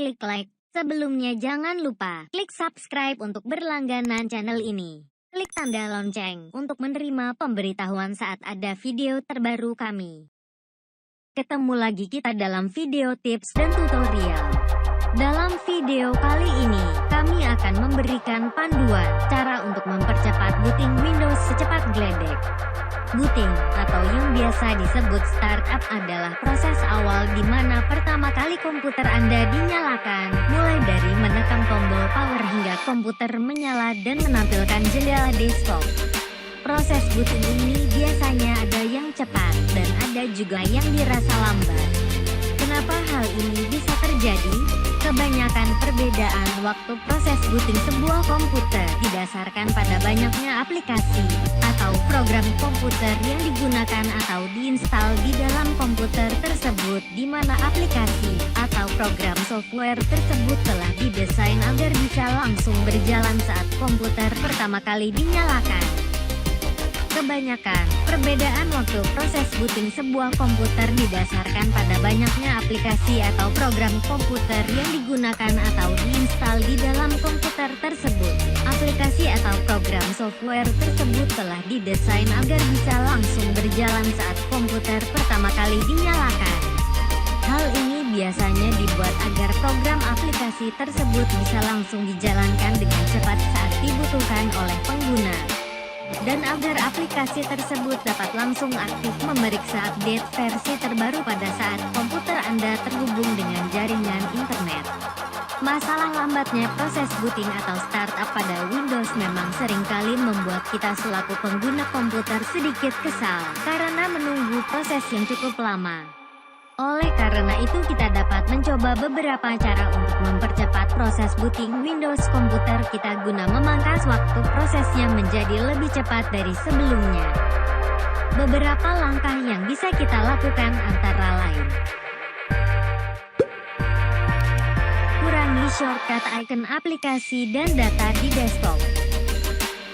klik like. Sebelumnya jangan lupa klik subscribe untuk berlangganan channel ini. Klik tanda lonceng untuk menerima pemberitahuan saat ada video terbaru kami. Ketemu lagi kita dalam video tips dan tutorial. Dalam video kali ini, kami akan memberikan panduan cara untuk mempercepat booting Windows secepat geledek. Booting, atau yang biasa disebut startup, adalah proses awal di mana pertama kali komputer Anda dinyalakan, mulai dari menekan tombol power hingga komputer menyala dan menampilkan jendela desktop. Proses booting ini biasanya ada yang cepat, dan ada juga yang dirasa lambat. Kenapa hal ini bisa terjadi? Kebanyakan perbedaan waktu proses booting sebuah komputer didasarkan pada banyaknya aplikasi atau program komputer yang digunakan atau diinstal di dalam komputer tersebut, di mana aplikasi atau program software tersebut telah didesain agar bisa langsung berjalan saat komputer pertama kali dinyalakan. Kebanyakan perbedaan waktu proses booting sebuah komputer didasarkan pada banyaknya aplikasi atau program komputer yang digunakan atau diinstal di dalam komputer tersebut. Aplikasi atau program software tersebut telah didesain agar bisa langsung berjalan saat komputer pertama kali dinyalakan. Hal ini biasanya dibuat agar program aplikasi tersebut bisa langsung dijalankan dengan cepat saat dibutuhkan oleh pengguna, dan agar aplikasi tersebut dapat langsung aktif memeriksa update versi terbaru pada saat komputer Anda terhubung dengan jaringan internet. Masalah lambatnya proses booting atau startup pada Windows memang seringkali membuat kita selaku pengguna komputer sedikit kesal karena menunggu proses yang cukup lama. Oleh karena itu, kita dapat mencoba beberapa cara untuk mempercepat proses booting Windows komputer kita guna memangkas waktu prosesnya menjadi lebih cepat dari sebelumnya. Beberapa langkah yang bisa kita lakukan antara lain: kurangi shortcut icon aplikasi dan data di desktop.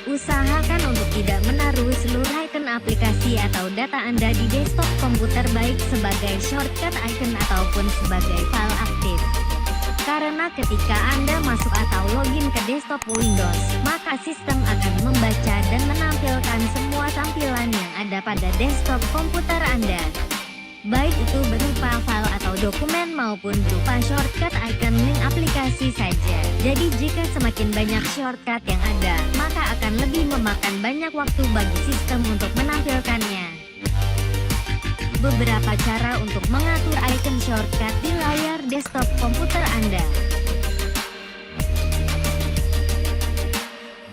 Usahakan untuk tidak menaruh seluruh icon aplikasi atau data Anda di desktop komputer, baik sebagai shortcut icon ataupun sebagai file aktif. Karena ketika Anda masuk atau login ke desktop Windows, maka sistem akan membaca dan menampilkan semua tampilan yang ada pada desktop komputer Anda, baik itu berupa file atau dokumen maupun berupa shortcut icon link aplikasi saja. Jadi jika semakin banyak shortcut yang ada, maka akan lebih memakan banyak waktu bagi sistem untuk menampilkannya. Beberapa cara untuk mengatur icon shortcut di layar desktop komputer Anda.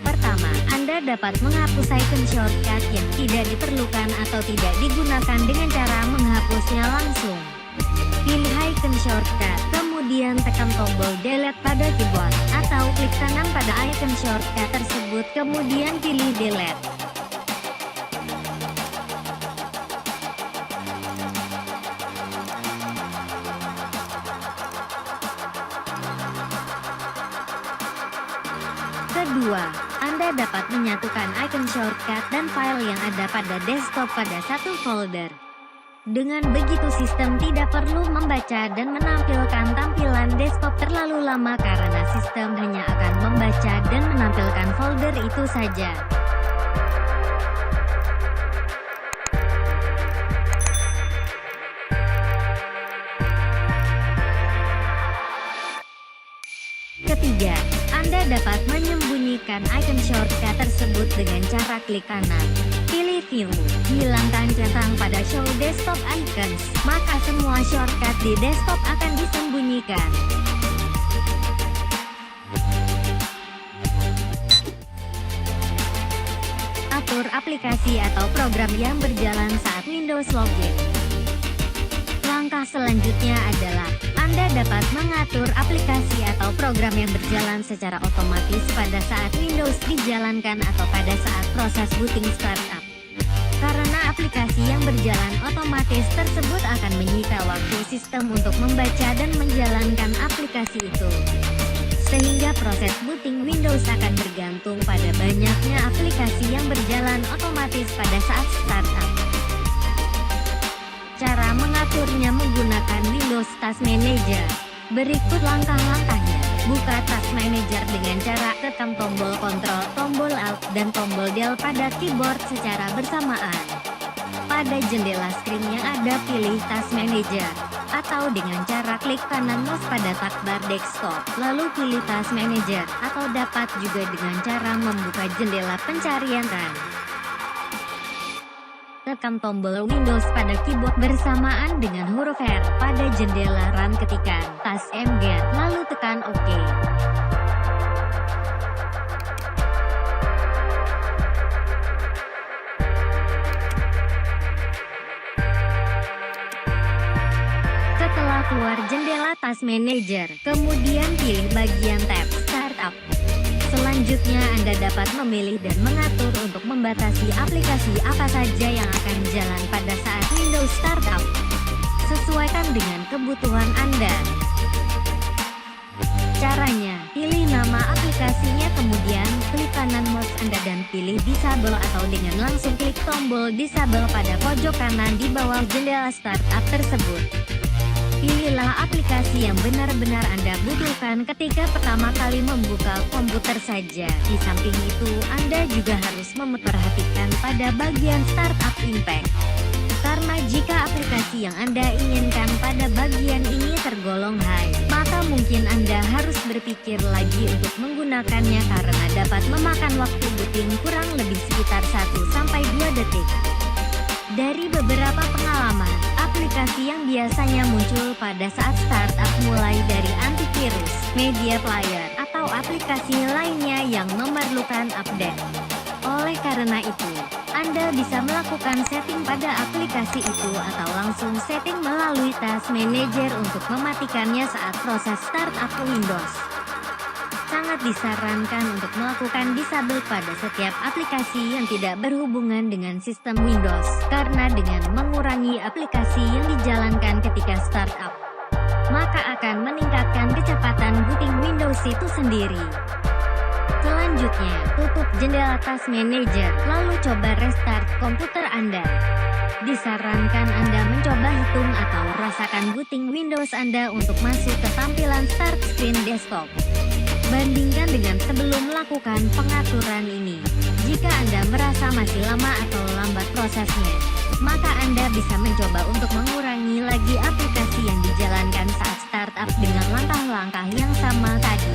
Pertama, Anda dapat menghapus icon shortcut yang tidak diperlukan atau tidak digunakan dengan cara menghapusnya langsung. Pilih icon shortcut, kemudian tekan tombol delete pada keyboard, atau klik kanan pada icon shortcut tersebut kemudian pilih delete. Kedua, Anda dapat menyatukan icon shortcut dan file yang ada pada desktop pada satu folder. Dengan begitu sistem tidak perlu membaca dan menampilkan tampilan desktop terlalu lama karena sistem hanya akan membaca dan menampilkan folder itu saja. Ketiga, Anda dapat menyembunyikan icon shortcut tersebut dengan cara klik kanan, pilih View, hilangkan centang pada Show Desktop Icons, maka semua shortcut di desktop akan disembunyikan. Atur aplikasi atau program yang berjalan saat Windows login. Langkah selanjutnya adalah Anda dapat mengatur aplikasi atau program yang berjalan secara otomatis pada saat Windows dijalankan atau pada saat proses booting startup. Karena aplikasi yang berjalan otomatis tersebut akan menyita waktu sistem untuk membaca dan menjalankan aplikasi itu, sehingga proses booting Windows akan bergantung pada banyaknya aplikasi yang berjalan otomatis pada saat startup. Cara mengaturnya menggunakan Windows Task Manager. Berikut langkah-langkahnya. Buka Task Manager dengan cara tekan tombol Ctrl, tombol Alt, dan tombol Del pada keyboard secara bersamaan. Pada jendela screen yang ada pilih Task Manager, atau dengan cara klik kanan mouse pada taskbar desktop, lalu pilih Task Manager, atau dapat juga dengan cara membuka jendela pencarian Run. Tekan tombol Windows pada keyboard bersamaan dengan huruf R. Pada jendela Run ketikkan Task MG, lalu tekan OK. Setelah keluar jendela Task Manager, kemudian pilih bagian tab Startup. Selanjutnya Anda dapat memilih dan mengatur untuk membatasi aplikasi apa saja yang akan jalan pada saat Windows Startup. Sesuaikan dengan kebutuhan Anda. Caranya, pilih nama aplikasinya kemudian klik kanan mouse Anda dan pilih Disable atau dengan langsung klik tombol Disable pada pojok kanan di bawah jendela Startup tersebut. Pilihlah aplikasi yang benar-benar Anda butuhkan ketika pertama kali membuka komputer saja. Di samping itu, Anda juga harus memperhatikan pada bagian Startup Impact. Karena jika aplikasi yang Anda inginkan pada bagian ini tergolong high, maka mungkin Anda harus berpikir lagi untuk menggunakannya karena dapat memakan waktu booting kurang lebih sekitar 1-2 detik. Dari beberapa pengalaman, aplikasi yang biasanya muncul pada saat startup mulai dari antivirus, media player, atau aplikasi lainnya yang memerlukan update. Oleh karena itu, Anda bisa melakukan setting pada aplikasi itu atau langsung setting melalui Task Manager untuk mematikannya saat proses startup Windows. Sangat disarankan untuk melakukan disable pada setiap aplikasi yang tidak berhubungan dengan sistem Windows, karena dengan mengurangi aplikasi yang dijalankan ketika startup, maka akan meningkatkan kecepatan booting Windows itu sendiri. Selanjutnya, tutup jendela Task Manager, lalu coba restart komputer Anda. Disarankan Anda mencoba hitung atau rasakan booting Windows Anda untuk masuk ke tampilan Start Screen Desktop. Bandingkan dengan sebelum melakukan pengaturan ini. Jika Anda merasa masih lama atau lambat prosesnya, maka Anda bisa mencoba untuk mengurangi lagi aplikasi yang dijalankan saat startup dengan langkah-langkah yang sama tadi.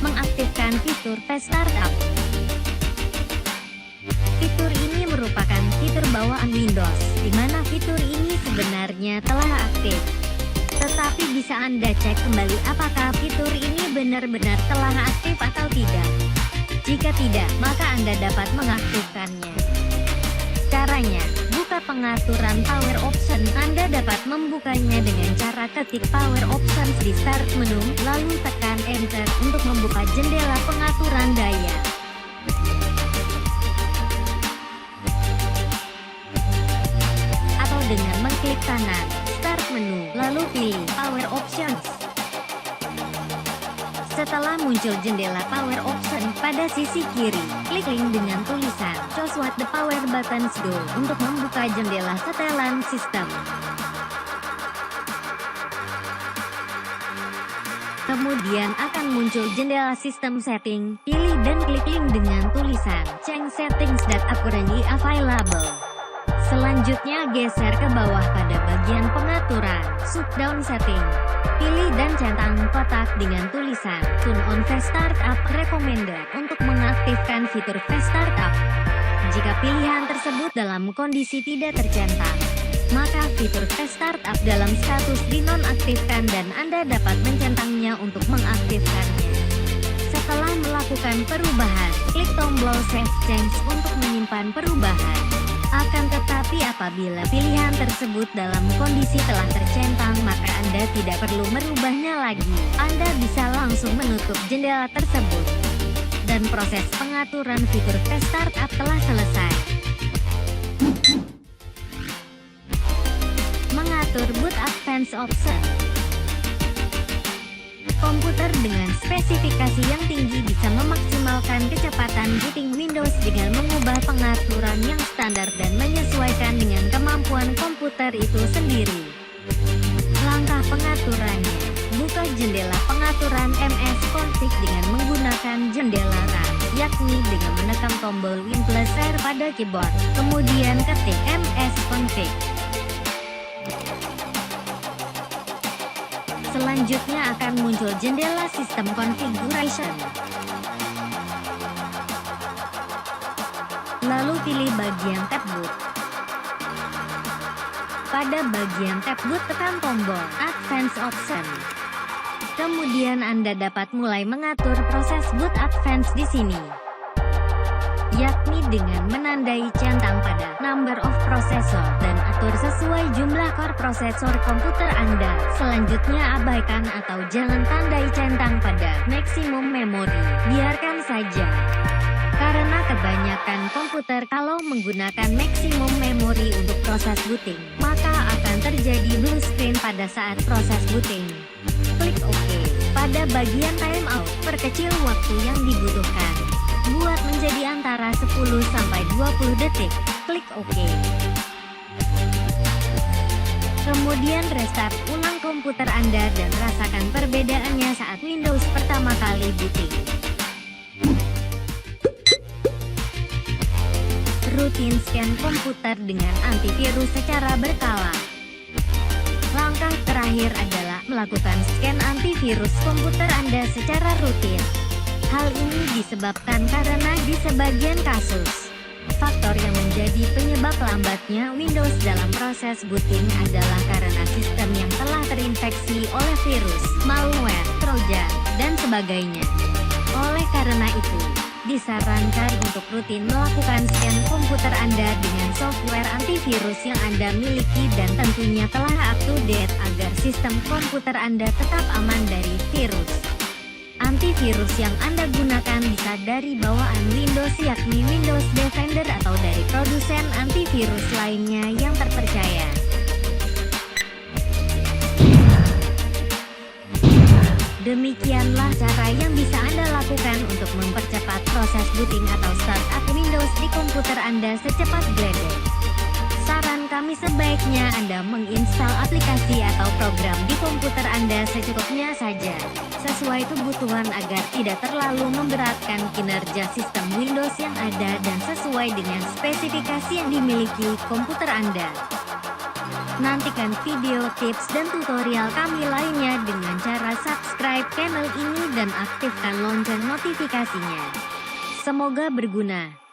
Mengaktifkan fitur Fast Startup. Fitur ini merupakan fitur bawaan Windows, di mana fitur ini sebenarnya telah aktif. Tetapi bisa Anda cek kembali apakah fitur ini benar-benar telah aktif atau tidak. Jika tidak, maka Anda dapat mengaktifkannya. Caranya, buka pengaturan Power Option. Anda dapat membukanya dengan cara ketik Power Options di Start menu, lalu tekan Enter untuk membuka jendela pengaturan daya. Atau dengan mengklik kanan Start menu, lalu pilih Power Options. Setelah muncul jendela Power Option pada sisi kiri, klik link dengan tulisan Choose what the power buttons do untuk membuka jendela setelan sistem. Kemudian akan muncul jendela sistem setting, pilih dan klik link dengan tulisan Change settings that are currently available. Selanjutnya geser ke bawah pada bagian pengaturan, shutdown setting. Pilih dan centang kotak dengan tulisan Turn on Fast Startup Recommended untuk mengaktifkan fitur Fast Startup. Jika pilihan tersebut dalam kondisi tidak tercentang, maka fitur Fast Startup dalam status dinonaktifkan dan Anda dapat mencentangnya untuk mengaktifkannya. Setelah melakukan perubahan, klik tombol Save Change untuk menyimpan perubahan. Akan tetapi apabila pilihan tersebut dalam kondisi telah tercentang, maka Anda tidak perlu merubahnya lagi. Anda bisa langsung menutup jendela tersebut. Dan proses pengaturan fitur Fast Startup telah selesai. Mengatur Boot Advanced Option. Komputer dengan spesifikasi yang tinggi bisa memaksimalkan kecepatan booting Windows dengan mengubah pengaturan yang standar dan menyesuaikan dengan kemampuan komputer itu sendiri. Langkah pengaturannya: buka jendela pengaturan MS Config dengan menggunakan jendela Run, yakni dengan menekan tombol Win+R pada keyboard, kemudian ketik MS Config. Selanjutnya akan muncul jendela System Configuration. Lalu pilih bagian tab boot. Pada bagian tab boot tekan tombol Advanced Option. Kemudian Anda dapat mulai mengatur proses boot advance di sini, yakni dengan menandai centang pada Number of Processor dan atur sesuai jumlah core prosesor komputer Anda. Selanjutnya abaikan atau jangan tandai centang pada Maximum Memory, biarkan saja. Karena kebanyakan komputer kalau menggunakan maximum memory untuk proses booting, maka akan terjadi blue screen pada saat proses booting. Klik OK. Pada bagian timeout, perkecil waktu yang dibutuhkan. Buat menjadi antara 10-20 detik. Klik OK. Kemudian restart ulang komputer Anda dan rasakan perbedaannya saat Windows pertama kali booting. Rutin scan komputer dengan antivirus secara berkala. Langkah terakhir adalah melakukan scan antivirus komputer Anda secara rutin. Hal ini disebabkan karena di sebagian kasus, faktor yang menjadi penyebab lambatnya Windows dalam proses booting adalah karena sistem yang telah terinfeksi oleh virus, malware, trojan, dan sebagainya. Oleh karena itu, disarankan untuk rutin melakukan scan komputer Anda dengan software antivirus yang Anda miliki dan tentunya telah up to date agar sistem komputer Anda tetap aman dari virus. Antivirus yang Anda gunakan bisa dari bawaan Windows yakni Windows Defender atau dari produsen antivirus lainnya yang terpercaya. Demikianlah cara yang bisa Anda lakukan untuk mempercepat proses booting atau startup Windows di komputer Anda secepat geledek. Saran kami sebaiknya Anda menginstal aplikasi atau program di komputer Anda secukupnya saja, sesuai kebutuhan agar tidak terlalu memberatkan kinerja sistem Windows yang ada dan sesuai dengan spesifikasi yang dimiliki komputer Anda. Nantikan video tips dan tutorial kami lainnya dengan cara subscribe channel ini dan aktifkan lonceng notifikasinya. Semoga berguna.